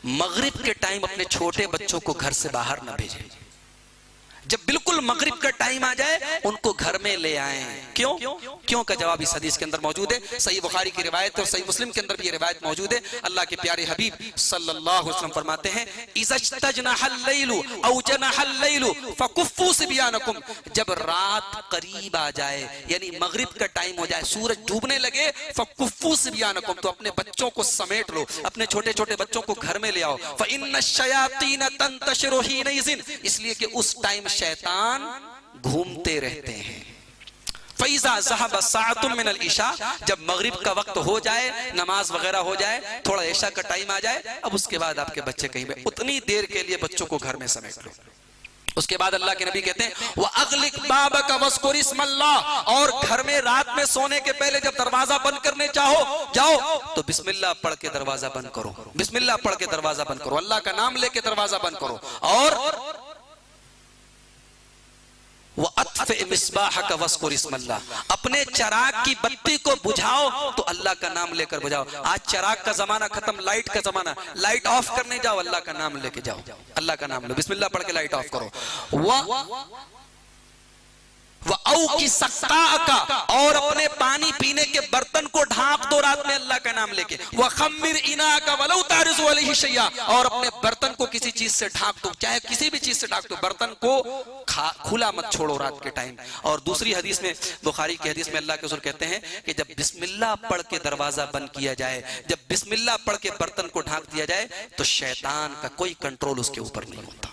मगरिब के टाइम अपने छोटे बच्चों को घर से बाहर न भेजें। जब बिल्कुल मगरिब का टाइम आ जाए उनको घर में ले आए। क्यों? क्यों का जवाब इस हदीस के अंदर मौजूद है। सही बुखारी की रिवायत और सही मुस्लिम के अंदर भी ये रिवायत मौजूद है। अल्लाह के प्यारे हबीब सल्लल्लाहु अलैहि वसल्लम फरमाते हैं, इज़ज्तजनहल लैलु औ जनहल लैलु फकुफ्फू सिबियानकुम, जब रात करीब आ जाए यानी मगरिब का टाइम हो जाए, सूरज डूबने लगे, फकुफ्फू सिबियानकुम, तो अपने बच्चों को समेट लो, अपने छोटे छोटे बच्चों को घर में ले आओ। फइन्नश्शयातीन तंतशिरु हीनइज़िन, इसलिए कि उस टाइम शैतान घूमते रहते हैं। फैज़ा ज़हब साअतुम मिनल इशा, जब मगरिब का वक्त हो जाए, नमाज वगैरह हो जाए, थोड़ा इशा का टाइम आ जाए, अब उसके बाद आपके बच्चे कहीं पे, उतनी देर के लिए बच्चों को घर में समेट लो। उसके बाद अल्लाह के नबी कहते हैं वह अगलिक बाबका वस्कुर इस्मल्लाह, और घर में रात में सोने के पहले जब दरवाजा बंद करने जाओ तो बिस्मिल्लाह पढ़ के दरवाजा बंद करो, बिस्मिल्लाह पढ़ के दरवाजा बंद करो, अल्लाह का नाम लेके दरवाजा बंद करो। और अपने चिराग की बत्ती को बुझाओ तो अल्लाह का नाम लेकर बुझाओ। आज चिराग का जमाना खत्म, लाइट का जमाना, लाइट ऑफ करने जाओ, अल्लाह का नाम लेके जाओ, अल्लाह का नाम लो, बिस्मिल्लाह पढ़ के लाइट ऑफ करो। और अपने पानी पीने के बर्तन को ढांप दो रात में अल्लाह का नाम लेके। वह खम्मिर इना का वलौ तारिज़ु अलैहि शैया, और अपने बर्तन को किसी चीज से ढांप दो, चाहे किसी भी चीज से ढांप दो, बर्तन को खुला मत छोड़ो रात के टाइम। और दूसरी हदीस में, बुखारी की हदीस में अल्लाह के रसूल कहते हैं कि जब बिस्मिल्लाह पढ़ के दरवाजा बंद किया जाए, जब बिस्मिल्लाह पढ़ के बर्तन को ढांप दिया जाए, तो शैतान का कोई कंट्रोल उसके ऊपर नहीं होता।